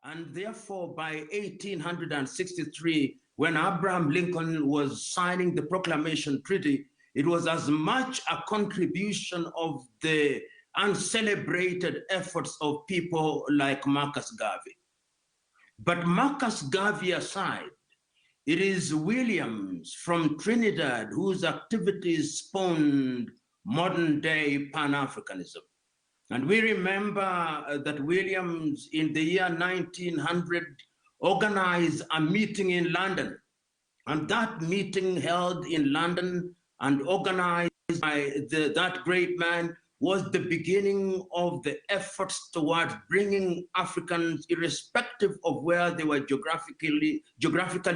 And therefore, by 1863, when Abraham Lincoln was signing the Proclamation Treaty, it was as much a contribution of the uncelebrated efforts of people like Marcus Garvey. But Marcus Garvey aside, it is Williams from Trinidad whose activities spawned modern-day Pan-Africanism. And we remember that Williams, in the year 1900, organized a meeting in London. And that meeting held in London and organized by that great man was the beginning of the efforts towards bringing Africans, irrespective of where they were geographically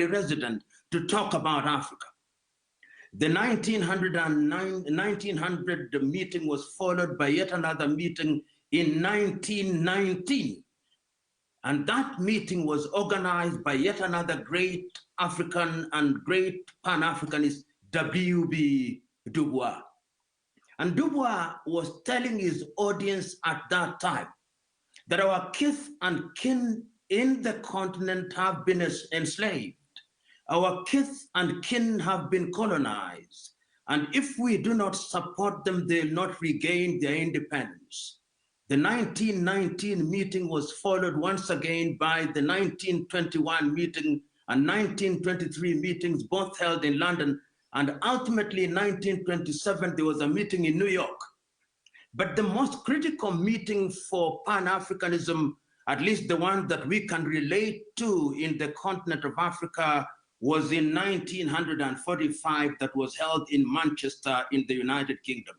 resident, to talk about Africa. The 1900 meeting was followed by yet another meeting in 1919. And that meeting was organized by yet another great African and great Pan-Africanist, W.B. Du Bois. And Du Bois was telling his audience at that time that our kith and kin in the continent have been enslaved. Our kith and kin have been colonized. And if we do not support them, they'll not regain their independence. The 1919 meeting was followed once again by the 1921 meeting and 1923 meetings, both held in London. And ultimately, in 1927, there was a meeting in New York. But the most critical meeting for Pan-Africanism, at least the one that we can relate to in the continent of Africa, was in 1945, that was held in Manchester in the United Kingdom.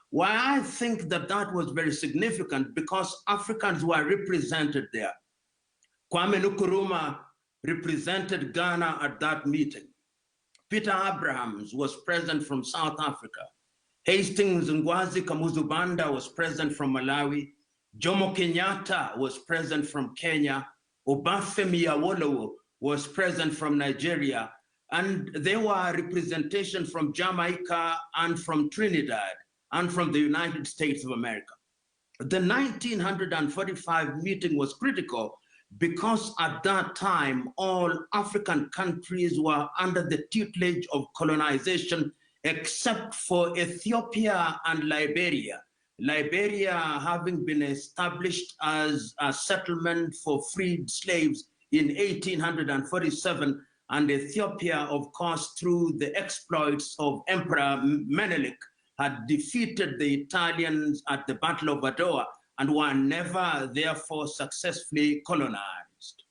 Why I think that that was very significant, because Africans were represented there. Kwame Nkrumah represented Ghana at that meeting. Peter Abrahams was present from South Africa. Hastings Ngwazi Kamuzubanda was present from Malawi. Jomo Kenyatta was present from Kenya. Obafemi Awolowo was present from Nigeria. And there were representation from Jamaica and from Trinidad and from the United States of America. The 1945 meeting was critical because at that time, all African countries were under the tutelage of colonization, except for Ethiopia and Liberia. Liberia having been established as a settlement for freed slaves in 1847, and Ethiopia, of course, through the exploits of Emperor Menelik, had defeated the Italians at the Battle of Adwa, and were never, therefore, successfully colonized.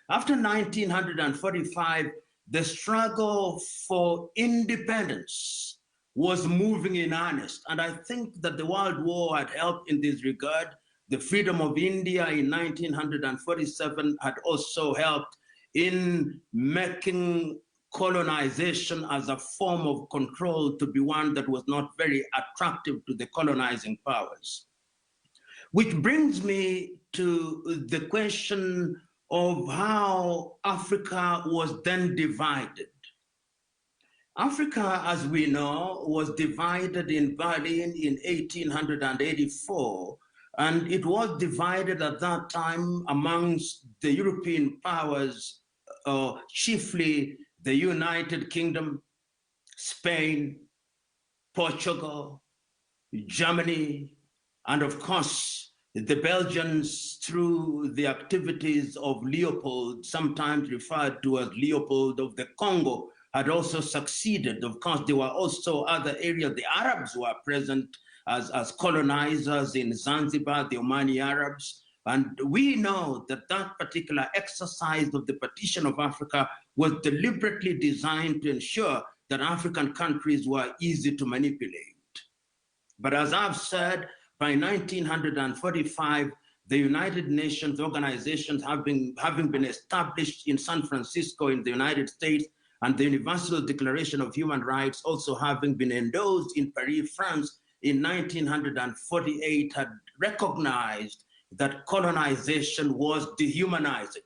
After 1945, the struggle for independence was moving in earnest, and I think that the World War had helped in this regard. The freedom of India in 1947 had also helped in making colonization as a form of control to be one that was not very attractive to the colonizing powers. Which brings me to the question of how Africa was then divided. Africa, as we know, was divided in Berlin in 1884, and it was divided at that time amongst the European powers, chiefly the United Kingdom, Spain, Portugal, Germany, and of course, the Belgians, through the activities of Leopold, sometimes referred to as Leopold of the Congo, had also succeeded. Of course, there were also other areas. The Arabs were present as colonizers in Zanzibar, the Omani Arabs. And we know that that particular exercise of the partition of Africa was deliberately designed to ensure that African countries were easy to manipulate. But as I've said, by 1945, the United Nations organizations having been established in San Francisco in the United States, and the Universal Declaration of Human Rights also having been endorsed in Paris, France in 1948, had recognized that colonization was dehumanizing.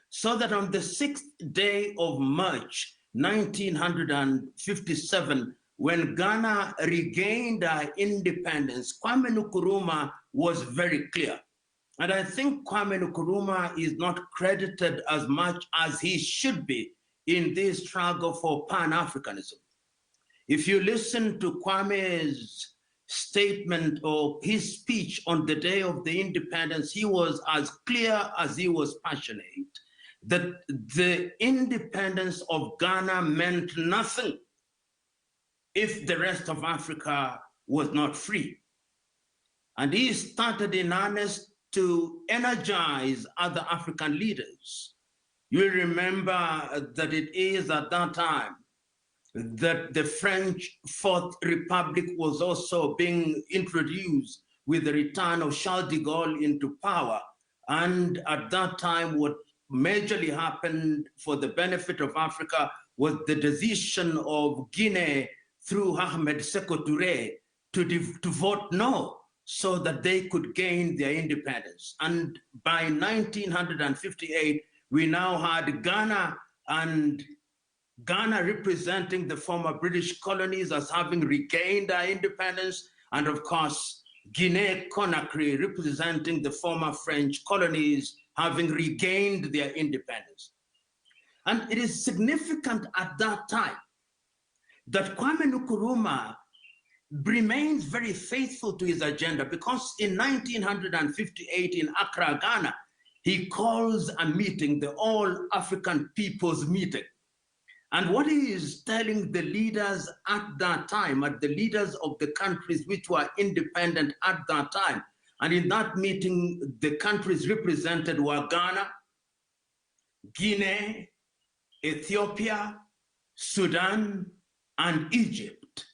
So that on the 6th day of March, 1957, when Ghana regained our independence, Kwame Nkrumah was very clear. And I think Kwame Nkrumah is not credited as much as he should be in this struggle for Pan-Africanism. If you listen to Kwame's statement or his speech on the day of the independence, he was as clear as he was passionate that the independence of Ghana meant nothing if the rest of Africa was not free. And he started in earnest to energize other African leaders. You remember that it is at that time that the French Fourth Republic was also being introduced with the return of Charles de Gaulle into power. And at that time, what majorly happened for the benefit of Africa was the decision of Guinea through Ahmed Sékou Touré to vote no, so that they could gain their independence. And by 1958, we now had Ghana representing the former British colonies as having regained their independence, and of course, Guinea-Conakry representing the former French colonies having regained their independence. And it is significant at that time that Kwame Nkrumah remains very faithful to his agenda, because in 1958 in Accra, Ghana, he calls a meeting, the All African People's Meeting. And what he is telling the leaders at that time, the leaders of the countries which were independent at that time, and in that meeting, the countries represented were Ghana, Guinea, Ethiopia, Sudan, and Egypt.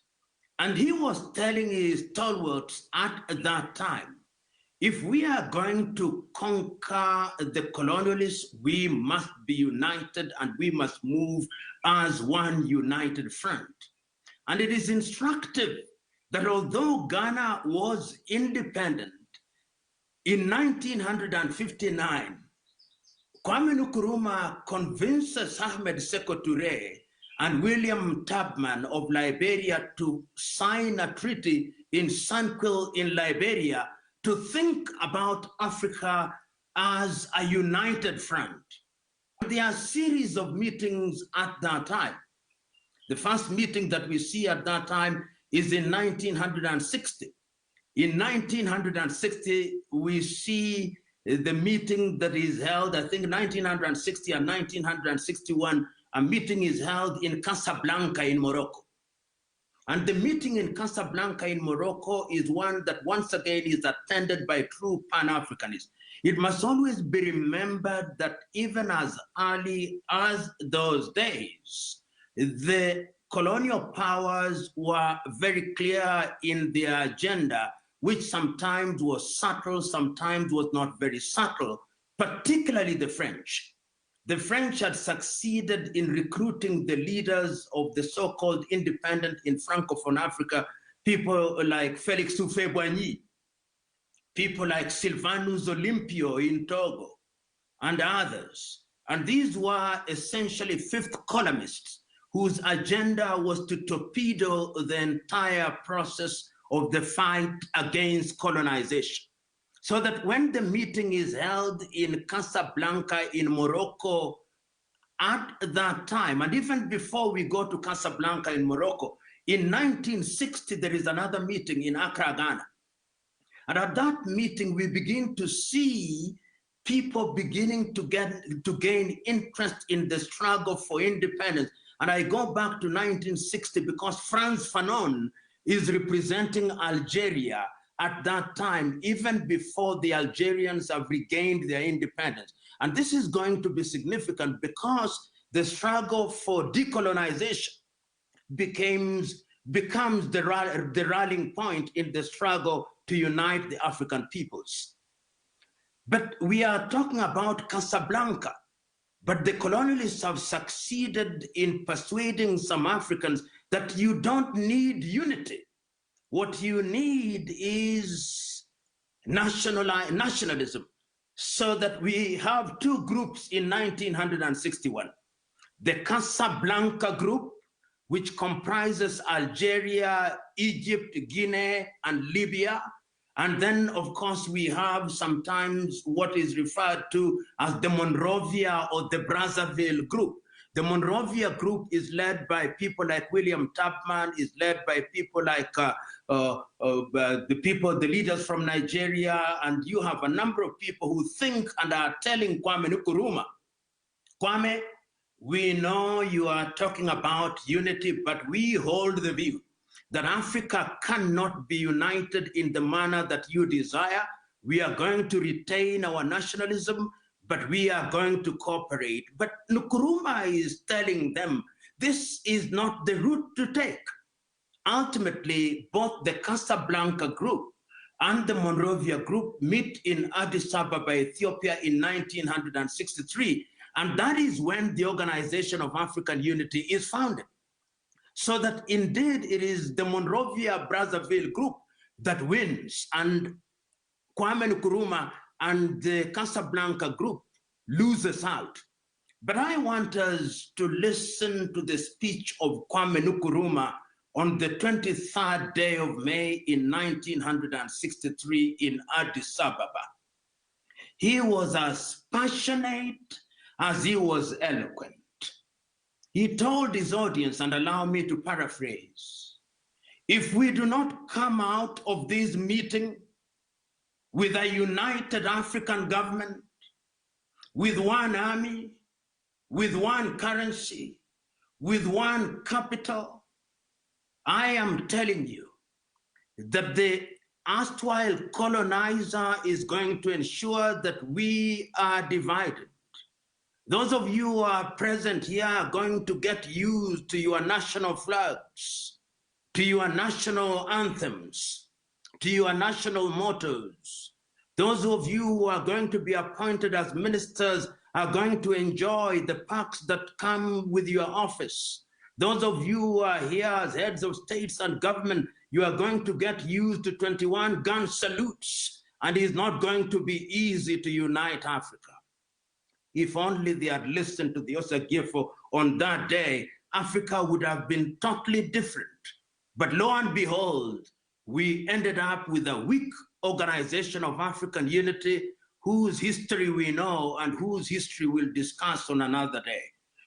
And he was telling his stalwarts at that time, if we are going to conquer the colonialists, we must be united and we must move as one united front. And it is instructive that although Ghana was independent, in 1959, Kwame Nkrumah convinces Ahmed Sékou Touré and William Tubman of Liberia to sign a treaty in Sanquil in Liberia to think about Africa as a united front. There are a series of meetings at that time. The first meeting that we see at that time is in 1960. In 1960, we see the meeting that is held, I think 1960 and 1961, a meeting is held in Casablanca in Morocco. And the meeting in Casablanca in Morocco is one that once again is attended by true Pan-Africanists. It must always be remembered that even as early as those days, the colonial powers were very clear in their agenda, which sometimes was subtle, sometimes was not very subtle, particularly the French. The French had succeeded in recruiting the leaders of the so-called independent in Francophone Africa, people like Félix Houphouët-Boigny, people like Sylvanus Olympio in Togo, and others. And these were essentially fifth columnists whose agenda was to torpedo the entire process of the fight against colonization. So that when the meeting is held in Casablanca in Morocco at that time, and even before we go to Casablanca in Morocco, in 1960, there is another meeting in Accra, Ghana. And at that meeting, we begin to see people beginning to gain interest in the struggle for independence. And I go back to 1960 because Frantz Fanon is representing Algeria at that time, even before the Algerians have regained their independence. And this is going to be significant because the struggle for decolonization becomes the rallying point in the struggle to unite the African peoples. But we are talking about Casablanca, but the colonialists have succeeded in persuading some Africans that you don't need unity. What you need is nationalism, so that we have two groups in 1961. The Casablanca group, which comprises Algeria, Egypt, Guinea, and Libya, And then, of course, we have sometimes what is referred to as the Monrovia or the Brazzaville group. The Monrovia group is led by people like William Tubman, is led by people like the leaders from Nigeria, and you have a number of people who think and are telling Kwame Nkrumah, Kwame, we know you are talking about unity, but we hold the view that Africa cannot be united in the manner that you desire. We are going to retain our nationalism, but we are going to cooperate. But Nkrumah is telling them this is not the route to take. Ultimately, both the Casablanca group and the Monrovia group meet in Addis Ababa, Ethiopia in 1963. And that is when the Organization of African Unity is founded. So that indeed it is the Monrovia Brazzaville group that wins, and Kwame Nkrumah and the Casablanca group loses out. But I want us to listen to the speech of Kwame Nkrumah on the 23rd day of May in 1963 in Addis Ababa. He was as passionate as he was eloquent. He told his audience, and allow me to paraphrase, if we do not come out of this meeting with a united African government, with one army, with one currency, with one capital, I am telling you that the erstwhile colonizer is going to ensure that we are divided. Those of you who are present here are going to get used to your national flags, to your national anthems, to your national mottos. Those of you who are going to be appointed as ministers are going to enjoy the perks that come with your office. Those of you who are here as heads of states and government, you are going to get used to 21 gun salutes, and it's not going to be easy to unite Africa. If only they had listened to the Osagifo on that day, Africa would have been totally different. But lo and behold, we ended up with a weak Organization of African Unity, whose history we know and whose history we'll discuss on another day.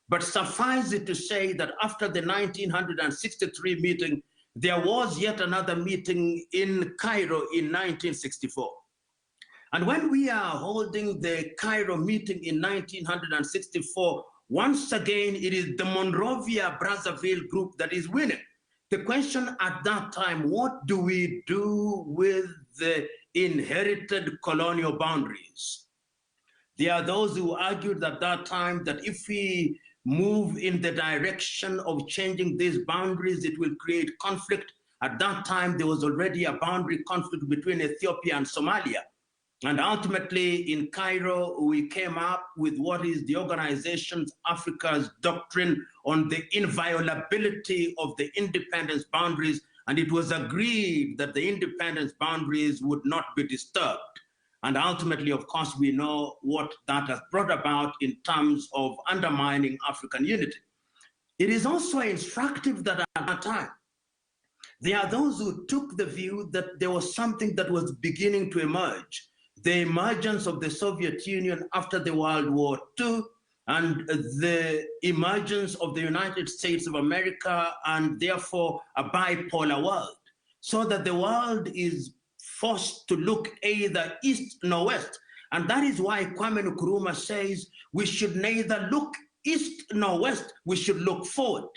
But suffice it to say that after the 1963 meeting, there was yet another meeting in Cairo in 1964. And when we are holding the Cairo meeting in 1964, once again, it is the Monrovia Brazzaville group that is winning. The question at that time, what do we do with the inherited colonial boundaries? There are those who argued at that time that if we move in the direction of changing these boundaries, it will create conflict. At that time, there was already a boundary conflict between Ethiopia and Somalia. And ultimately, in Cairo, we came up with what is the Organization of Africa's doctrine on the inviolability of the independence boundaries, and it was agreed that the independence boundaries would not be disturbed. And ultimately, of course, we know what that has brought about in terms of undermining African unity. It is also instructive that at that time, there are those who took the view that there was something that was beginning to emerge. The emergence of the Soviet Union after the World War II, and the emergence of the United States of America, and therefore a bipolar world, so that the world is forced to look either east nor west. And that is why Kwame Nkrumah says we should neither look east nor west, we should look forward.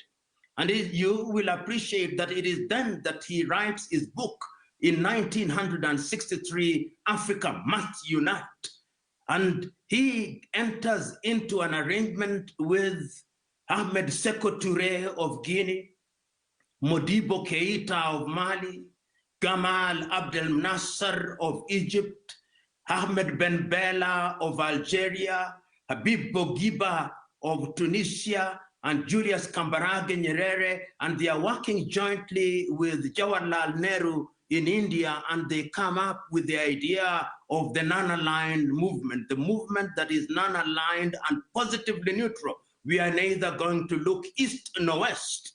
And you will appreciate that it is then that he writes his book, in 1963, Africa Must Unite. And he enters into an arrangement with Ahmed Sékou Touré of Guinea, Modibo Keïta of Mali, Gamal Abdel Nasser of Egypt, Ahmed Ben Bella of Algeria, Habib Bourguiba of Tunisia, and Julius Kambarage Nyerere, and they are working jointly with Jawaharlal Nehru in India, and they come up with the idea of the non-aligned movement, the movement that is non-aligned and positively neutral. We are neither going to look east nor west.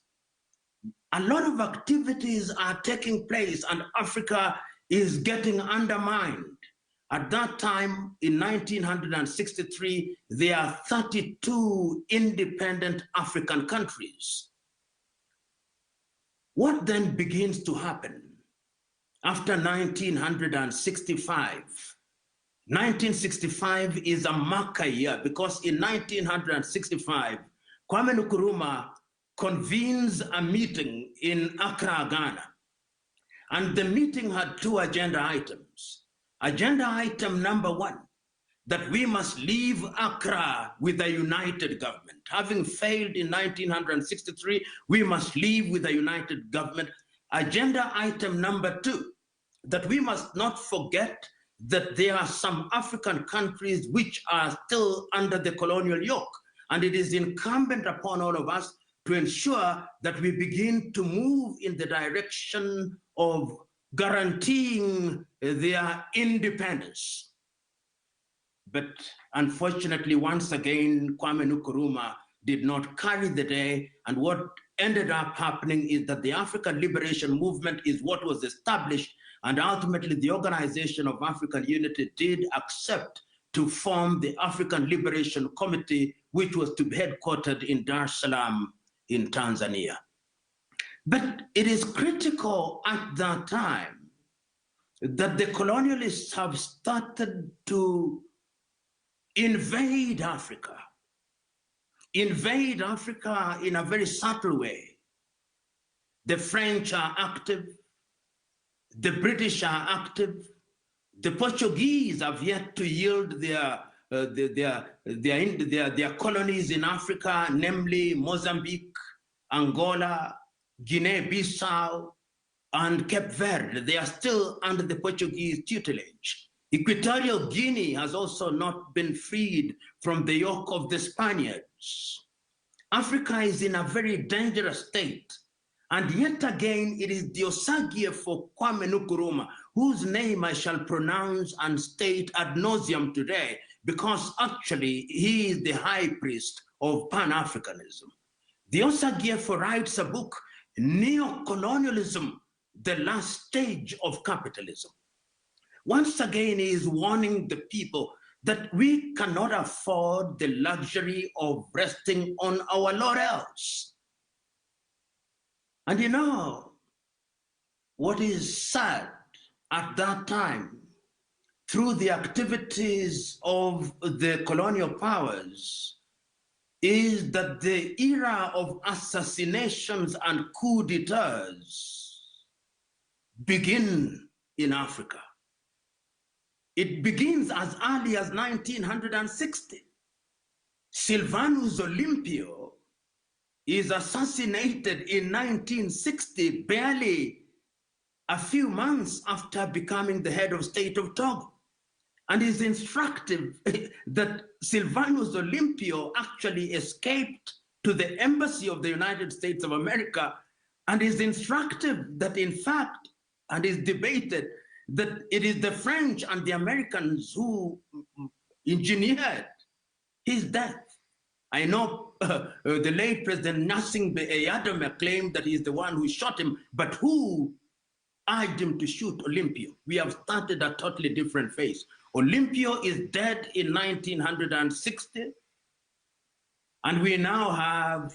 A lot of activities are taking place, and Africa is getting undermined. At that time, in 1963, there are 32 independent African countries. What then begins to happen after 1965? 1965 is a marker year because in 1965, Kwame Nkrumah convenes a meeting in Accra, Ghana. And the meeting had two agenda items. Agenda item number one, that we must leave Accra with a united government. Having failed in 1963, we must leave with a united government. Agenda item number two, that we must not forget that there are some African countries which are still under the colonial yoke. And it is incumbent upon all of us to ensure that we begin to move in the direction of guaranteeing their independence. But unfortunately, once again, Kwame Nkrumah did not carry the day. And what ended up happening is that the African Liberation Movement is what was established. And ultimately, the Organization of African Unity did accept to form the African Liberation Committee, which was to be headquartered in Dar es Salaam in Tanzania. But it is critical at that time that the colonialists have started to invade Africa in a very subtle way. The French are active, the British are active, the Portuguese have yet to yield their colonies in Africa, namely Mozambique, Angola, Guinea-Bissau, and Cape Verde. They are still under the Portuguese tutelage. Equatorial Guinea has also not been freed from the yoke of the Spaniards. Africa is in a very dangerous state. And yet again, it is the Osagie for Kwame Nkrumah, whose name I shall pronounce and state ad nauseum today, because actually he is the high priest of Pan-Africanism. The Osagie writes a book, Neo-Colonialism, the Last Stage of Capitalism. Once again, he is warning the people that we cannot afford the luxury of resting on our laurels. And you know, what is sad at that time, through the activities of the colonial powers, is that the era of assassinations and coup d'etats begin in Africa. It begins as early as 1960. Silvanus Olympio is assassinated in 1960, barely a few months after becoming the head of state of Togo. And it's instructive that Silvanus Olympio actually escaped to the embassy of the United States of America, and is instructive that in fact, and is debated, that it is the French and the Americans who engineered his death. I know the late President Gnassingbé Eyadema claimed that he's the one who shot him, but who urged him to shoot Olympio? We have started a totally different phase. Olympio is dead in 1960, and we now have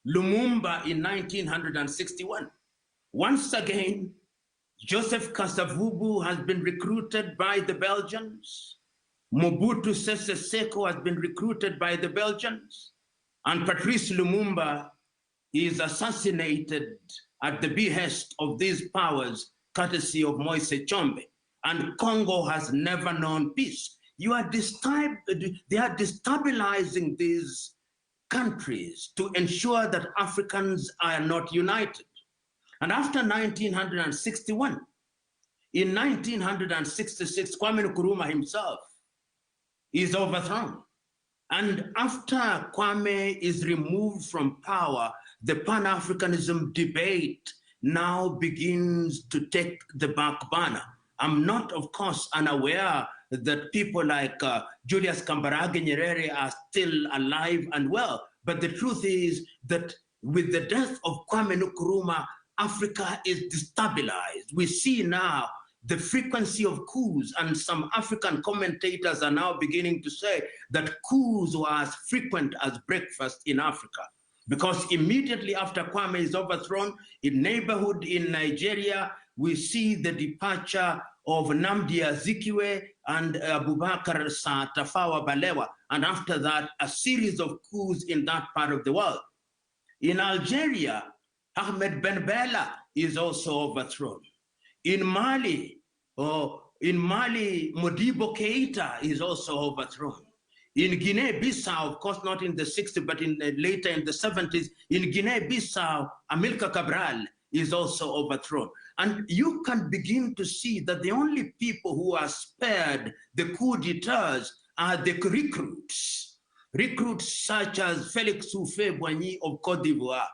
Lumumba in 1961. Once again, Joseph Kasavubu has been recruited by the Belgians. Mobutu Sese Seko has been recruited by the Belgians. And Patrice Lumumba is assassinated at the behest of these powers, courtesy of Moise Tshombe. And Congo has never known peace. They are destabilizing these countries to ensure that Africans are not united. And after 1961, in 1966, Kwame Nkrumah himself is overthrown. And after Kwame is removed from power, the Pan-Africanism debate now begins to take the back burner. I'm not, of course, unaware that people like Julius Kambarage Nyerere are still alive and well. But the truth is that with the death of Kwame Nkrumah, Africa is destabilized. We see now the frequency of coups, and some African commentators are now beginning to say that coups were as frequent as breakfast in Africa. Because immediately after Kwame is overthrown, in neighborhood in Nigeria, we see the departure of Nnamdi Azikiwe and Abubakar Tafawa Balewa. And after that, a series of coups in that part of the world. In Algeria, Ahmed Ben Bella is also overthrown. In Mali, Modibo Keita is also overthrown. In Guinea-Bissau, of course not in the 60s, but later in the 70s, in Guinea-Bissau, Amilcar Cabral is also overthrown. And you can begin to see that the only people who are spared the coup d'etats are the recruits. Recruits such as Felix Houphouët-Boigny of Cote d'Ivoire.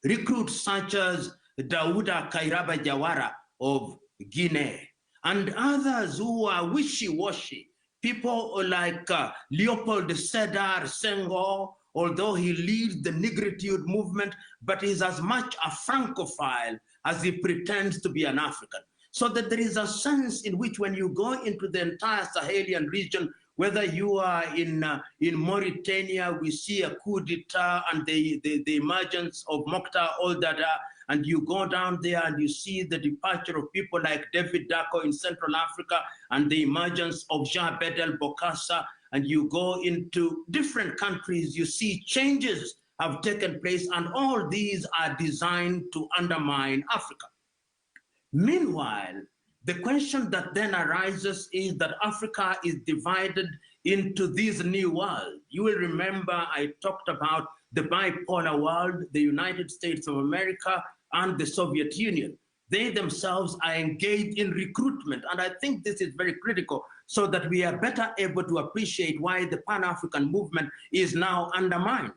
Recruits such as Daouda Kairaba Jawara of Guinea. And others who are wishy-washy. People like Leopold Sedar Senghor, although he leads the Negritude movement, but is as much a Francophile as he pretends to be an African. So that there is a sense in which when you go into the entire Sahelian region, whether you are in Mauritania, we see a coup d'etat and the emergence of Mokhtar Ould-Daddah, and you go down there and you see the departure of people like David Dacko in Central Africa and the emergence of Jean Bedel Bokassa, and you go into different countries, you see changes have taken place, and all these are designed to undermine Africa. Meanwhile, the question that then arises is that Africa is divided into this new world. You will remember I talked about the bipolar world, the United States of America and the Soviet Union. They themselves are engaged in recruitment, and I think this is very critical so that we are better able to appreciate why the Pan-African movement is now undermined.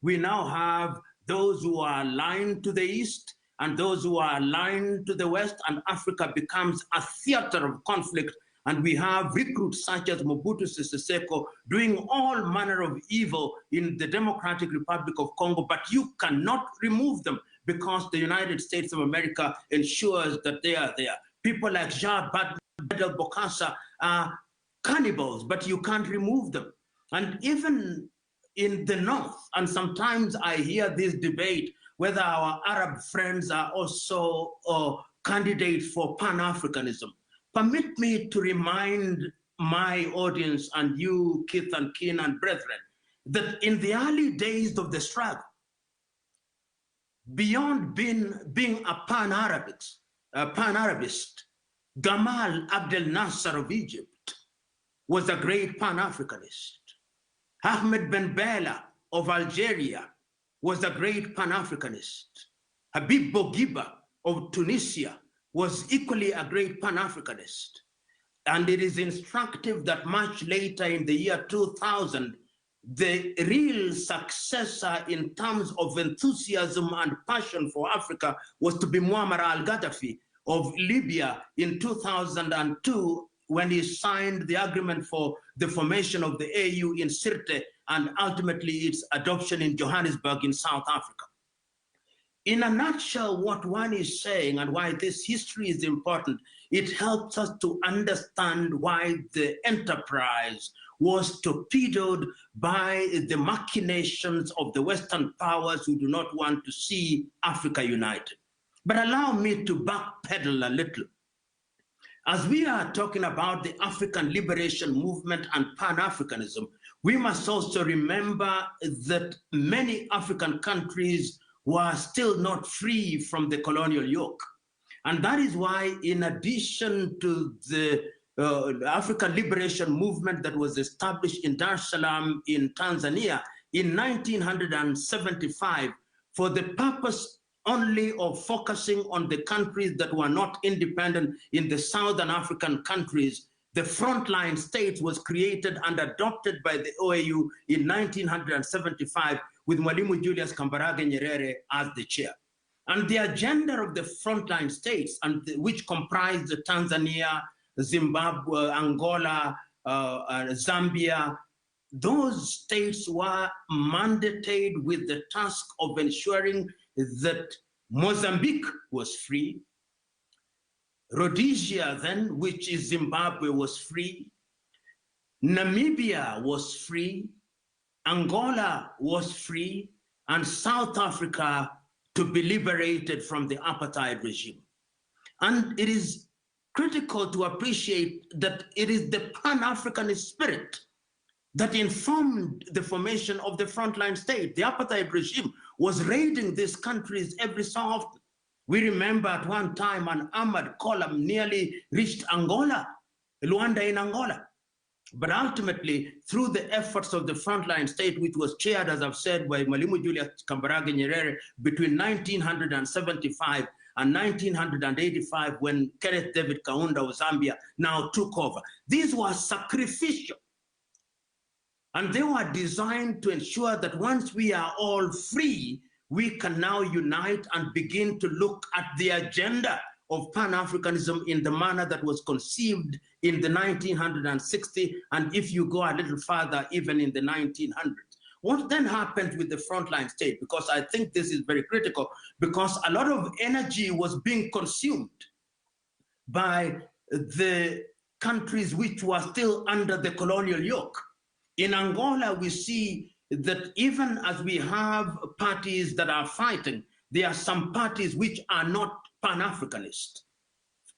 We now have those who are aligned to the East and those who are aligned to the West, and Africa becomes a theater of conflict, and we have recruits such as Mobutu Sese Seko doing all manner of evil in the Democratic Republic of Congo, but you cannot remove them because the United States of America ensures that they are there. People like Jean Bedel Bokassa are cannibals, but you can't remove them. And even in the North, and sometimes I hear this debate whether our Arab friends are also candidates for Pan-Africanism. Permit me to remind my audience and you, kith and kin and brethren, that in the early days of the struggle, beyond being a Pan-Arabist, Gamal Abdel Nasser of Egypt was a great Pan-Africanist. Ahmed Ben Bella of Algeria was a great Pan-Africanist. Habib Bourguiba of Tunisia was equally a great Pan-Africanist. And it is instructive that much later in the year 2000, the real successor in terms of enthusiasm and passion for Africa was to be Muammar al-Gaddafi of Libya in 2002, when he signed the agreement for the formation of the AU in Sirte and ultimately its adoption in Johannesburg in South Africa. In a nutshell, what one is saying and why this history is important, it helps us to understand why the enterprise was torpedoed by the machinations of the Western powers who do not want to see Africa united. But allow me to backpedal a little. As we are talking about the African liberation movement and Pan-Africanism, we must also remember that many African countries were still not free from the colonial yoke. And that is why, in addition to the African liberation movement that was established in Dar es Salaam in Tanzania in 1975, for the purpose only of focusing on the countries that were not independent in the Southern African countries, the frontline states was created and adopted by the OAU in 1975 with Mwalimu Julius Kambarage Nyerere as the chair. And the agenda of the frontline states, which comprised Tanzania, Zimbabwe, Angola, Zambia, those states were mandated with the task of ensuring that Mozambique was free, Rhodesia then, which is Zimbabwe, was free. Namibia was free. Angola was free. And South Africa to be liberated from the apartheid regime. And it is critical to appreciate that it is the Pan-Africanist spirit that informed the formation of the frontline state. The apartheid regime was raiding these countries every so often. We remember at one time an armored column nearly reached Angola, Luanda in Angola. But ultimately, through the efforts of the frontline state, which was chaired, as I've said, by Mwalimu Julius Kambarage Nyerere between 1975 and 1985, when Kenneth David Kaunda of Zambia now took over. These were sacrificial. And they were designed to ensure that once we are all free, we can now unite and begin to look at the agenda of Pan-Africanism in the manner that was conceived in the 1960s, and if you go a little further, even in the 1900s. What then happened with the frontline state? Because I think this is very critical, because a lot of energy was being consumed by the countries which were still under the colonial yoke. In Angola, we see that even as we have parties that are fighting, there are some parties which are not Pan-Africanist.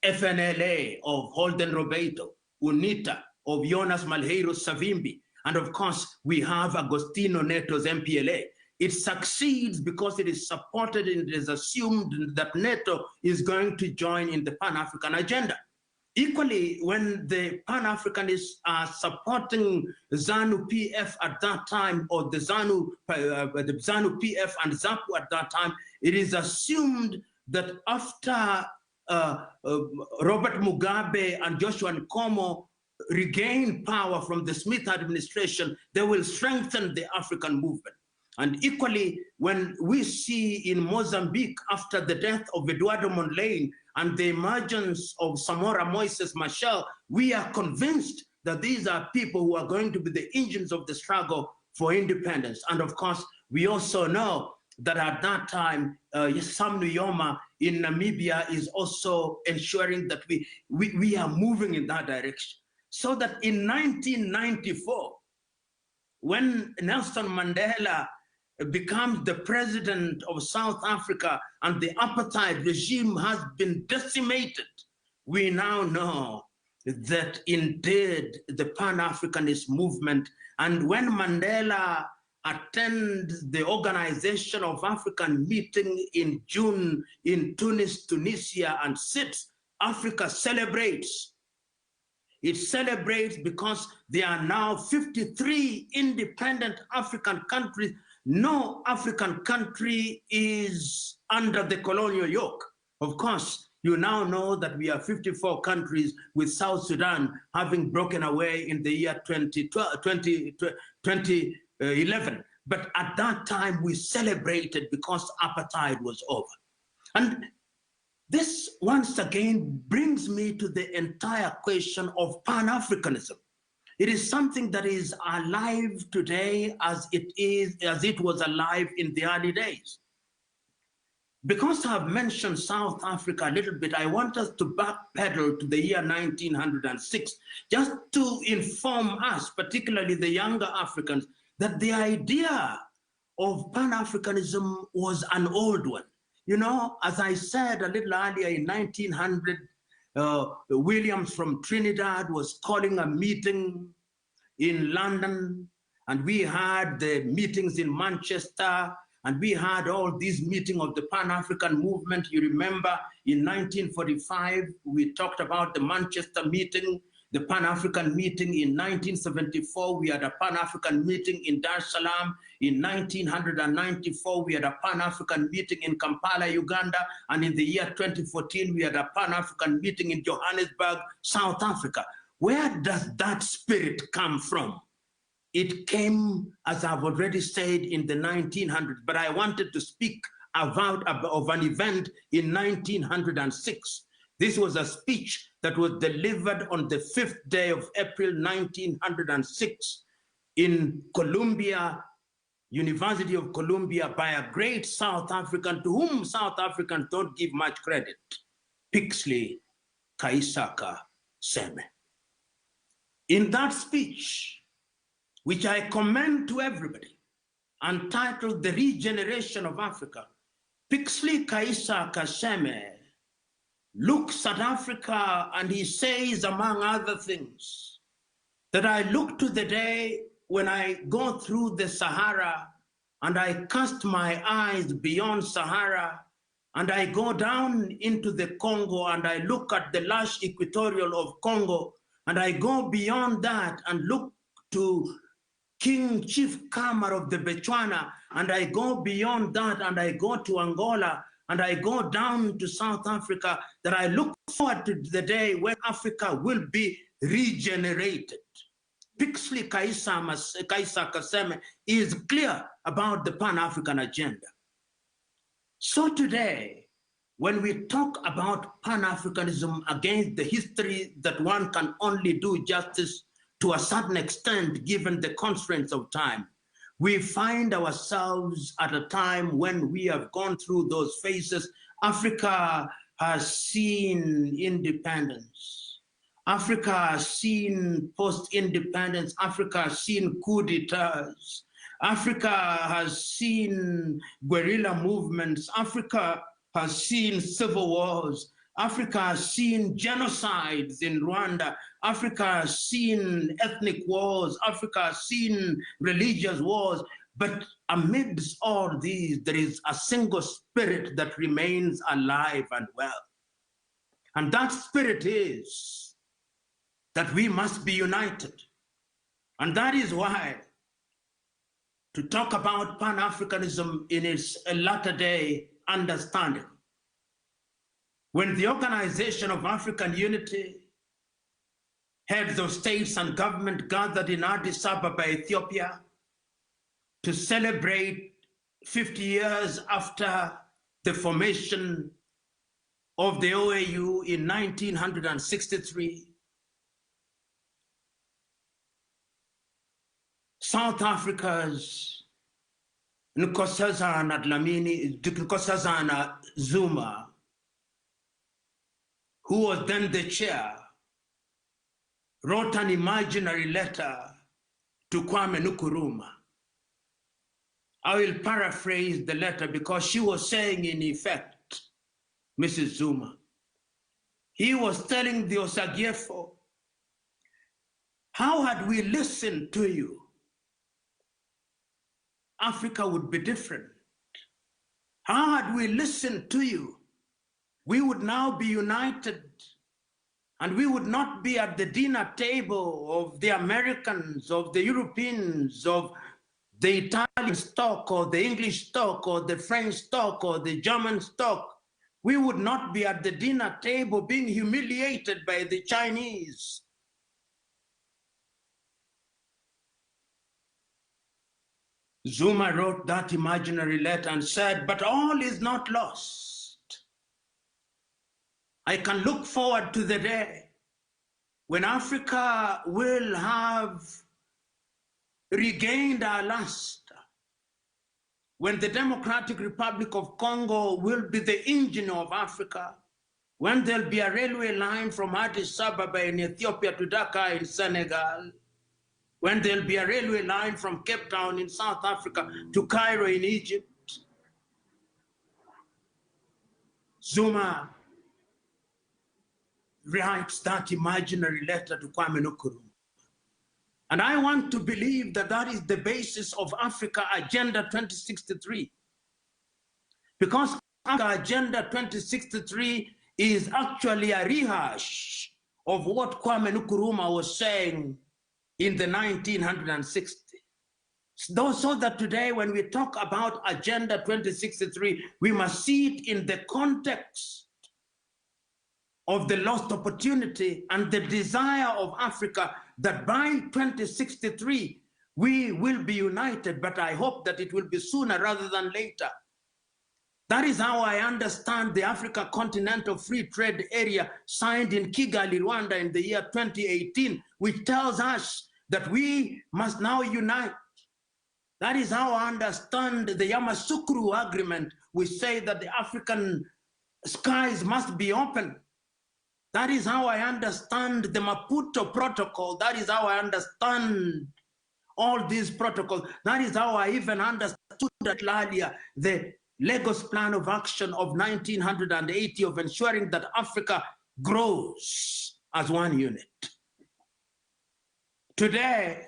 FNLA of Holden Roberto, UNITA of Jonas Malheiro Savimbi, and of course, we have Agostino Neto's MPLA. It succeeds because it is supported and it is assumed that Neto is going to join in the Pan-African agenda. Equally, when the Pan-Africanists are supporting ZANU-PF at that time, or the ZANU-PF and ZAPU at that time, it is assumed that after Robert Mugabe and Joshua Nkomo regain power from the Smith administration, they will strengthen the African movement. And equally, when we see in Mozambique, after the death of Eduardo Mondlane and the emergence of Samora Moises Machel, we are convinced that these are people who are going to be the engines of the struggle for independence. And of course, we also know that at that time, Sam Nujoma in Namibia is also ensuring that we are moving in that direction. So that in 1994, when Nelson Mandela becomes the president of South Africa and the apartheid regime has been decimated, we now know that indeed the Pan-Africanist movement, and when Mandela attends the Organization of African meeting in June in Tunis, Tunisia, and sits, Africa celebrates. It celebrates because there are now 53 independent African countries. No African country is under the colonial yoke. Of course, you now know that we are 54 countries, with South Sudan having broken away in the year 2011. But at that time, we celebrated because apartheid was over. And this once again brings me to the entire question of Pan-Africanism. It is something that is alive today as it was alive in the early days. Because I've mentioned South Africa a little bit, I want us to backpedal to the year 1906, just to inform us, particularly the younger Africans, that the idea of Pan-Africanism was an old one. You know, as I said a little earlier, in 1900, Williams from Trinidad was calling a meeting in London, and we had the meetings in Manchester, and we had all these meetings of the Pan-African movement. You remember in 1945, we talked about the Manchester meeting, the Pan-African meeting. In 1974, we had a Pan-African meeting in Dar es Salaam. In 1994, we had a Pan-African meeting in Kampala, Uganda. And in the year 2014, we had a Pan-African meeting in Johannesburg, South Africa. Where does that spirit come from? It came, as I've already said, in the 1900s, but I wanted to speak of an event in 1906. This was a speech that was delivered on the 5th day of April, 1906 in Columbia, University of Columbia, by a great South African to whom South Africans don't give much credit, Pixley Kaisaka Seme. In that speech, which I commend to everybody, entitled The Regeneration of Africa, Pixley Kaisaka Seme looks at Africa and he says, among other things, that I look to the day when I go through the Sahara and I cast my eyes beyond Sahara and I go down into the Congo and I look at the lush equatorial of Congo and I go beyond that and look to King Chief Kamar of the Botswana, and I go beyond that and I go to Angola and I go down to South Africa, that I look forward to the day when Africa will be regenerated. Pixley Kaisaka Seme is clear about the Pan-African agenda. So today, when we talk about Pan-Africanism against the history that one can only do justice to a certain extent, given the constraints of time, we find ourselves at a time when we have gone through those phases. Africa has seen independence. Africa has seen post-independence. Africa has seen coup d'etats. Africa has seen guerrilla movements. Africa has seen civil wars. Africa has seen genocides in Rwanda. Africa has seen ethnic wars. Africa has seen religious wars. But amidst all these, there is a single spirit that remains alive and well. And that spirit is that we must be united. And that is why, to talk about Pan-Africanism in its latter-day understanding, when the Organization of African Unity, heads of states and government gathered in Addis Ababa, Ethiopia, to celebrate 50 years after the formation of the OAU in 1963, South Africa's Nkosazana Zuma, who was then the chair, wrote an imaginary letter to Kwame Nkrumah. I will paraphrase the letter because she was saying, in effect, Mrs. Zuma, he was telling the Osagyefo, how had we listened to you, Africa would be different. How had we listened to you, we would now be united, and we would not be at the dinner table of the Americans, of the Europeans, of the Italian stock, or the English stock, or the French stock, or the German stock. We would not be at the dinner table being humiliated by the Chinese. Zuma wrote that imaginary letter and said, but all is not lost. I can look forward to the day when Africa will have regained our luster, when the Democratic Republic of Congo will be the engine of Africa, when there'll be a railway line from Addis Ababa in Ethiopia to Dakar in Senegal, when there'll be a railway line from Cape Town in South Africa to Cairo in Egypt. Zuma writes that imaginary letter to Kwame Nkrumah. And I want to believe that that is the basis of Africa Agenda 2063. Because Africa Agenda 2063 is actually a rehash of what Kwame Nkrumah was saying in the 1960s. So that today, when we talk about Agenda 2063, we must see it in the context of the lost opportunity and the desire of Africa that by 2063, we will be united, but I hope that it will be sooner rather than later. That is how I understand the Africa Continental Free Trade Area signed in Kigali, Rwanda in the year 2018, which tells us that we must now unite. That is how I understand the Yamoussoukro Agreement, which say that the African skies must be open. That is how I understand the Maputo Protocol. That is how I understand all these protocols. That is how I even understood that earlier, the Lagos Plan of Action of 1980 of ensuring that Africa grows as one unit. Today,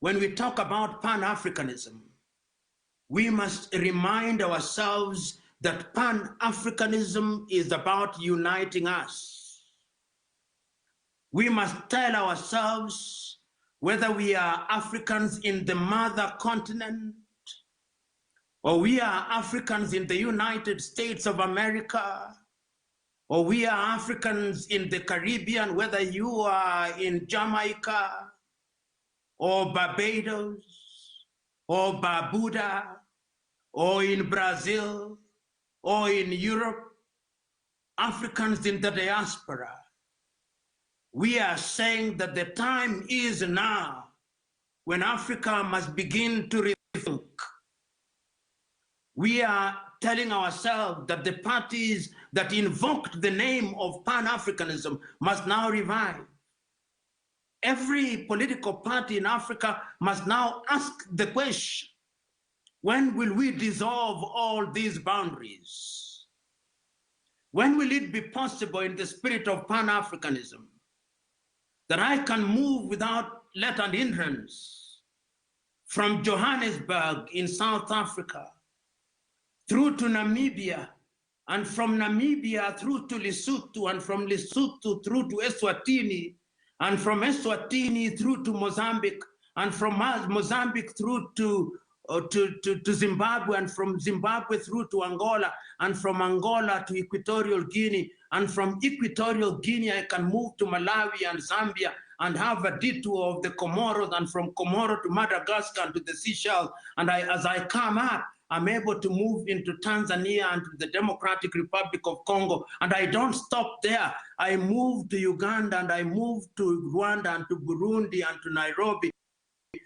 when we talk about Pan-Africanism, we must remind ourselves that Pan-Africanism is about uniting us. We must tell ourselves whether we are Africans in the mother continent or we are Africans in the United States of America, or we are Africans in the Caribbean, whether you are in Jamaica or Barbados or Barbuda or in Brazil or in Europe, Africans in the diaspora. We are saying that the time is now when Africa must begin to rethink. We are telling ourselves that the parties that invoked the name of Pan-Africanism must now revive. Every political party in Africa must now ask the question, when will we dissolve all these boundaries? When will it be possible in the spirit of Pan-Africanism that I can move without let and hindrance from Johannesburg in South Africa through to Namibia, and from Namibia through to Lesotho, and from Lesotho through to Eswatini, and from Eswatini through to Mozambique, and from Mozambique through to Zimbabwe, and from Zimbabwe through to Angola, and from Angola to Equatorial Guinea, and from Equatorial Guinea I can move to Malawi and Zambia and have a detour of the Comoros, and from Comoros to Madagascar and to the Seychelles, and as I come up, I'm able to move into Tanzania and to the Democratic Republic of Congo, and I don't stop there. I move to Uganda, and I move to Rwanda and to Burundi and to Nairobi,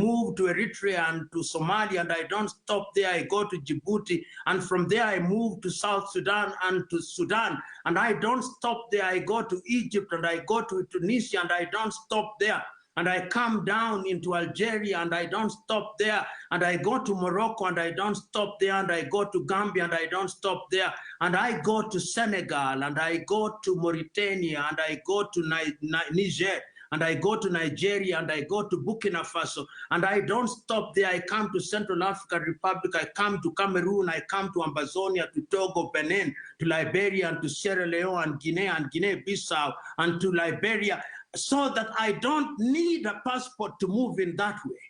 move to Eritrea and to Somalia, and I don't stop there. I go to Djibouti, and from there I move to South Sudan and to Sudan, and I don't stop there. I go to Egypt, and I go to Tunisia, and I don't stop there. And I come down into Algeria, and I don't stop there. And I go to Morocco, and I don't stop there. And I go to Gambia, and I don't stop there. And I go to Senegal, and I go to Mauritania, and I go to Niger, and I go to Nigeria, and I go to Burkina Faso, and I don't stop there. I come to Central African Republic, I come to Cameroon, I come to Ambazonia, to Togo, Benin, to Liberia, and to Sierra Leone, and Guinea-Bissau, and to Liberia, so that I don't need a passport to move in that way.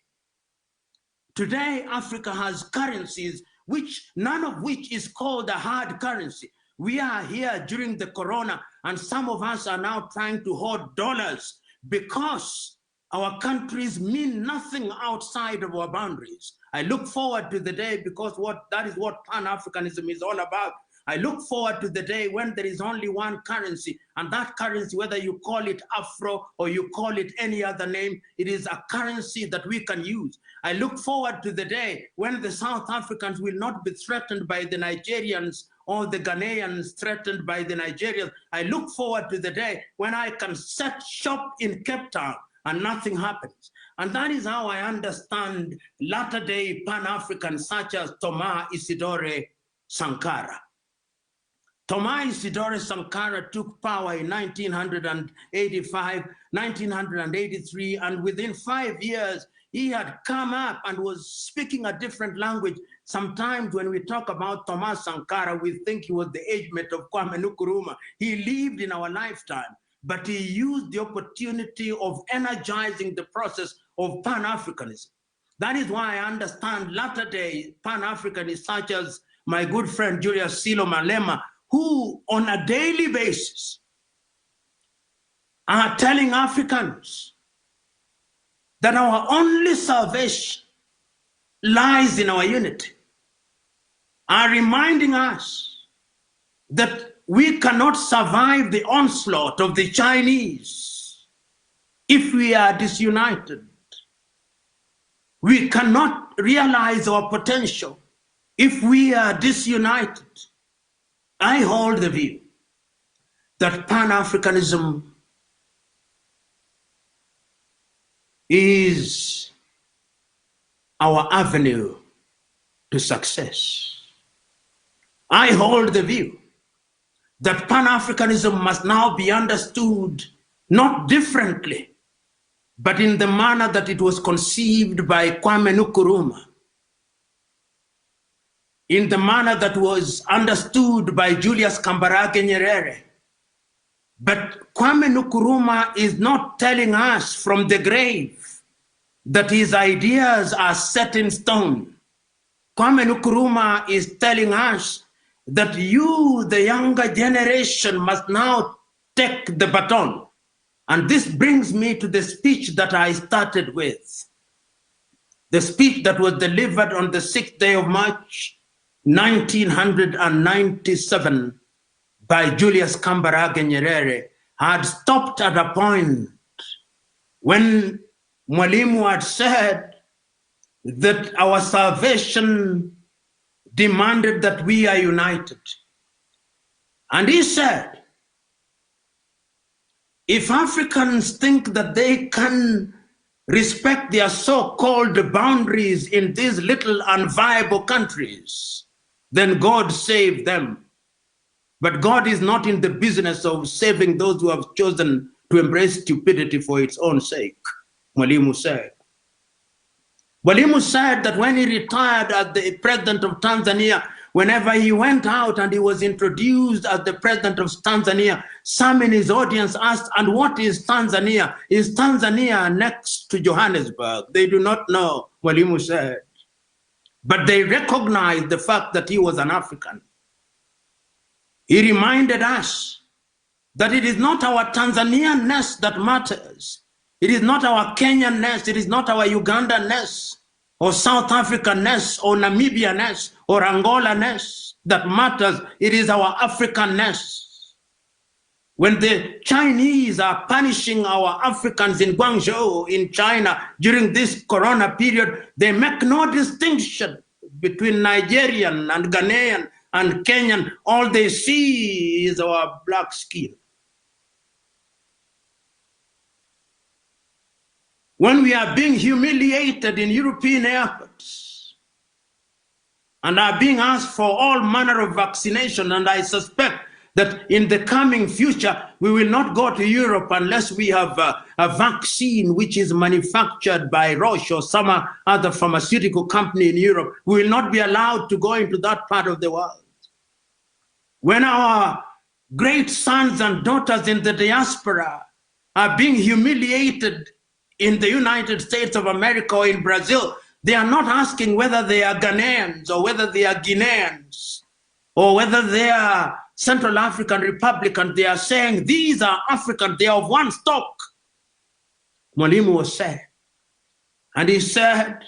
Today, Africa has currencies, none of which is called a hard currency. We are here during the corona, and some of us are now trying to hoard dollars because our countries mean nothing outside of our boundaries. I look forward to the day, because that is what Pan-Africanism is all about. I look forward to the day when there is only one currency, and that currency, whether you call it Afro or you call it any other name, it is a currency that we can use. I look forward to the day when the South Africans will not be threatened by the Nigerians or the Ghanaians threatened by the Nigerians. I look forward to the day when I can set shop in Cape Town and nothing happens. And that is how I understand latter-day Pan-Africans such as Thomas Isidore Sankara. Thomas Isidore Sankara took power in 1985, 1983, and within 5 years, he had come up and was speaking a different language. Sometimes when we talk about Thomas Sankara, we think he was the age mate of Kwame Nkrumah. He lived in our lifetime, but he used the opportunity of energizing the process of Pan-Africanism. That is why I understand latter-day Pan-Africanists such as my good friend Julius Silo Malema, who on a daily basis are telling Africans that our only salvation lies in our unity, are reminding us that we cannot survive the onslaught of the Chinese if we are disunited. We cannot realize our potential if we are disunited. I hold the view that Pan-Africanism is our avenue to success. I hold the view that Pan-Africanism must now be understood not differently, but in the manner that it was conceived by Kwame Nkrumah, in the manner that was understood by Julius Kambarage Nyerere. But Kwame Nkrumah is not telling us from the grave that his ideas are set in stone. Kwame Nkrumah is telling us that you, the younger generation, must now take the baton. And this brings me to the speech that I started with. The speech that was delivered on the 6th day of March, 1997, by Julius Kambarage Nyerere, had stopped at a point when Mwalimu had said that our salvation demanded that we are united. And he said, if Africans think that they can respect their so-called boundaries in these little unviable countries, then God save them. But God is not in the business of saving those who have chosen to embrace stupidity for its own sake, Mwalimu said. Mwalimu said that when he retired as the president of Tanzania, whenever he went out and he was introduced as the president of Tanzania, some in his audience asked, and what is Tanzania? Is Tanzania next to Johannesburg? They do not know, Mwalimu said. But they recognized the fact that he was an African. He reminded us that it is not our Tanzanian-ness that matters. It is not our Kenyan-ness, it is not our Ugandan-ness, or South African-ness, or Namibian-ness, or Angola-ness that matters. It is our African-ness. When the Chinese are punishing our Africans in Guangzhou, in China, during this corona period, they make no distinction between Nigerian and Ghanaian and Kenyan. All they see is our black skin. When we are being humiliated in European airports and are being asked for all manner of vaccination, and I suspect that in the coming future, we will not go to Europe unless we have a vaccine which is manufactured by Roche or some other pharmaceutical company in Europe. We will not be allowed to go into that part of the world. When our great sons and daughters in the diaspora are being humiliated in the United States of America or in Brazil, they are not asking whether they are Ghanaians or whether they are Guineans or whether they are Central African Republicans. They are saying these are Africans, they are of one stock. Mwalimu was said. And he said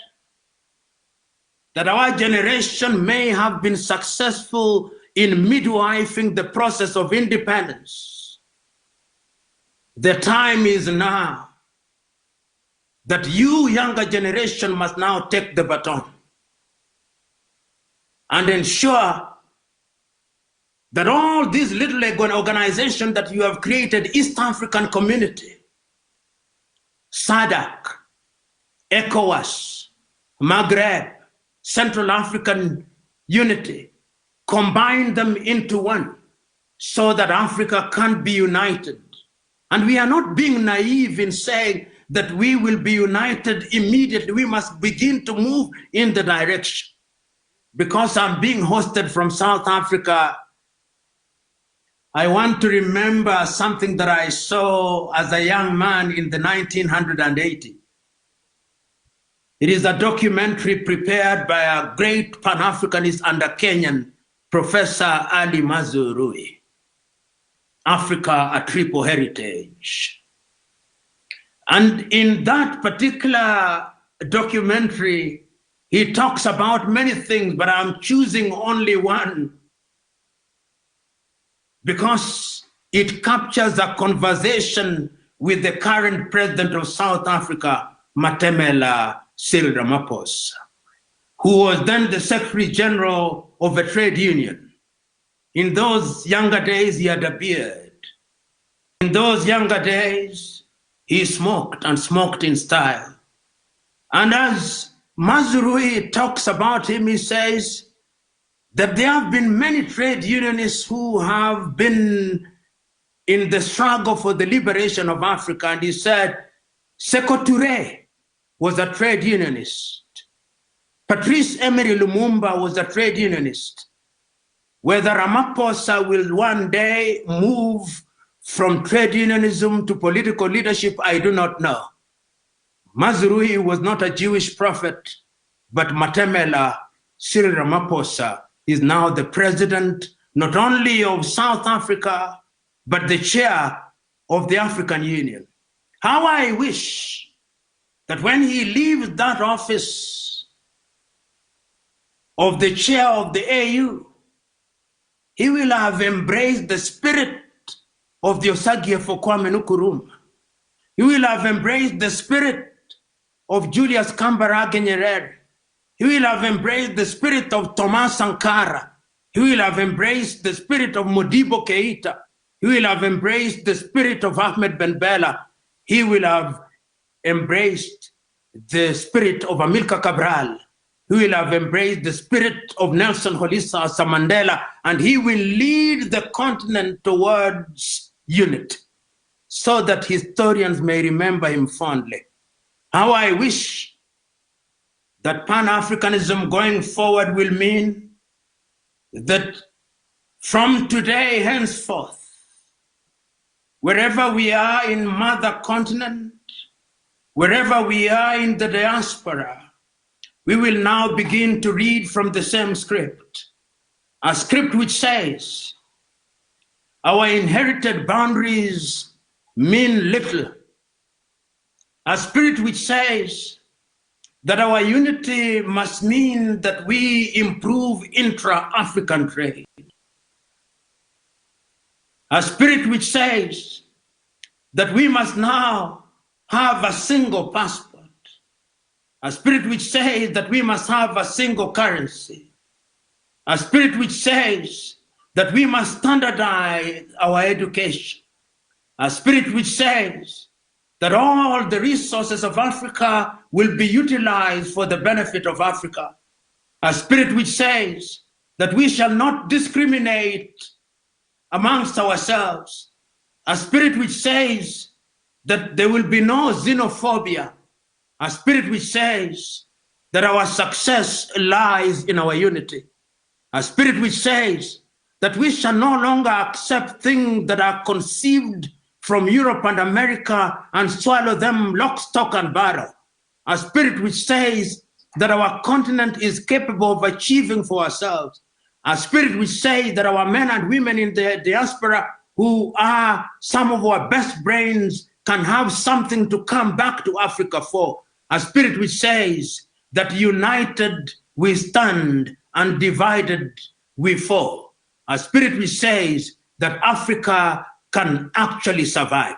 that our generation may have been successful in midwifing the process of independence. The time is now that you, younger generation, must now take the baton and ensure that all these little organizations that you have created, East African Community, SADC, ECOWAS, Maghreb, Central African Unity, combine them into one so that Africa can be united. And we are not being naive in saying that we will be united immediately. We must begin to move in the direction. Because I'm being hosted from South Africa, I want to remember something that I saw as a young man in the 1980s. It is a documentary prepared by a great Pan-Africanist and a Kenyan, Professor Ali Mazurui, Africa, a Triple Heritage. And in that particular documentary, he talks about many things, but I'm choosing only one because it captures a conversation with the current president of South Africa, Matemela Cyril Ramaphosa, who was then the Secretary General of a trade union. In those younger days, he had a beard. In those younger days, he smoked and smoked in style. And as Mazrui talks about him, he says that there have been many trade unionists who have been in the struggle for the liberation of Africa. And he said, Sekou Touré was a trade unionist. Patrice Emery Lumumba was a trade unionist. Whether Ramaphosa will one day move from trade unionism to political leadership, I do not know. Mazrui was not a Jewish prophet, but Matemela Cyril Ramaphosa is now the president, not only of South Africa, but the chair of the African Union. How I wish that when he leaves that office of the chair of the AU, he will have embraced the spirit of the Osagie for Kwame Nkrumah. He will have embraced the spirit of Julius Kambarage Nyerere. He will have embraced the spirit of Thomas Sankara. He will have embraced the spirit of Modibo Keita. He will have embraced the spirit of Ahmed Ben Bella. He will have embraced the spirit of Amilcar Cabral. He will have embraced the spirit of Nelson Holisa Mandela, and he will lead the continent towards unity so that historians may remember him fondly. How I wish that Pan-Africanism going forward will mean that from today henceforth, wherever we are in mother continent, wherever we are in the diaspora, we will now begin to read from the same script, a script which says, our inherited boundaries mean little. A spirit which says that our unity must mean that we improve intra-African trade. A spirit which says that we must now have a single passport. A spirit which says that we must have a single currency. A spirit which says that we must standardize our education. A spirit which says that all the resources of Africa will be utilized for the benefit of Africa. A spirit which says that we shall not discriminate amongst ourselves. A spirit which says that there will be no xenophobia. A spirit which says that our success lies in our unity. A spirit which says that we shall no longer accept things that are conceived from Europe and America and swallow them lock, stock, and barrel. A spirit which says that our continent is capable of achieving for ourselves. A spirit which says that our men and women in the diaspora, who are some of our best brains, can have something to come back to Africa for. A spirit which says that united we stand and divided we fall. A spirit which says that Africa can actually survive.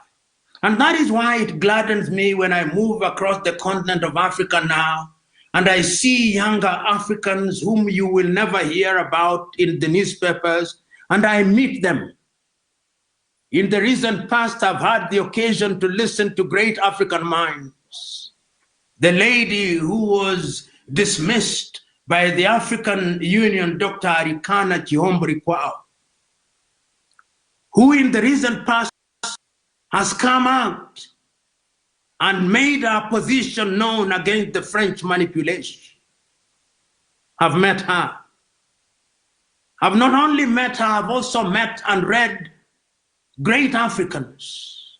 And that is why it gladdens me when I move across the continent of Africa now, and I see younger Africans whom you will never hear about in the newspapers, and I meet them. In the recent past, I've had the occasion to listen to great African minds. The lady who was dismissed by the African Union, Dr. Arikana Chihombo-Rikwao, who in the recent past has come out and made our position known against the French manipulation. I've met her. I've not only met her, I've also met and read great Africans.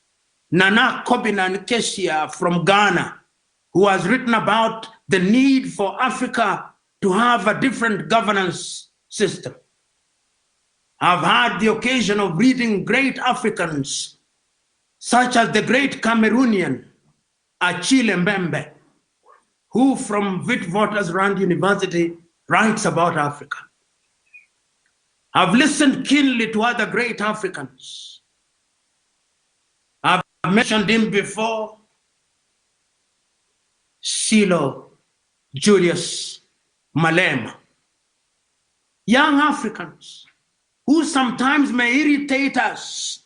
Nana Kobina Nkesia from Ghana, who has written about the need for Africa to have a different governance system. I've had the occasion of reading great Africans, such as the great Cameroonian, Achille Mbembe, who from Witwatersrand University writes about Africa. I've listened keenly to other great Africans. I've mentioned him before, Silo Julius Malema. Young Africans who sometimes may irritate us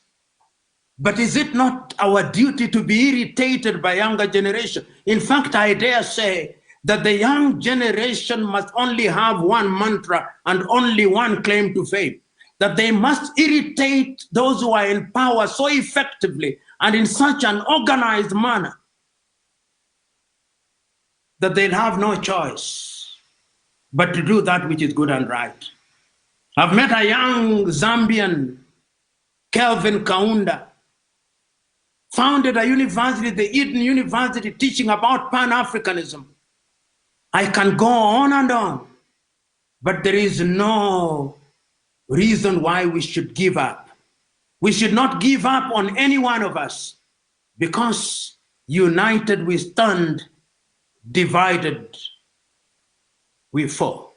But is it not our duty to be irritated by younger generation? In fact, I dare say that the young generation must only have one mantra and only one claim to fame, that they must irritate those who are in power so effectively and in such an organized manner that they'll have no choice but to do that which is good and right. I've met a young Zambian, Kelvin Kaunda, founded a university, the Eden University, teaching about Pan-Africanism. I can go on and on, but there is no reason why we should give up. We should not give up on any one of us, because united we stand, divided we fall.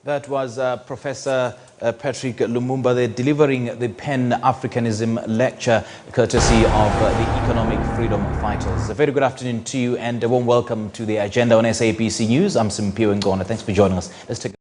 That was Professor Patrick Lumumba, delivering the Pan-Africanism lecture courtesy of the Economic Freedom Fighters. A very good afternoon to you and a warm welcome to the agenda on SABC News. I'm Simpio Ngona. Thanks for joining us. Let's take a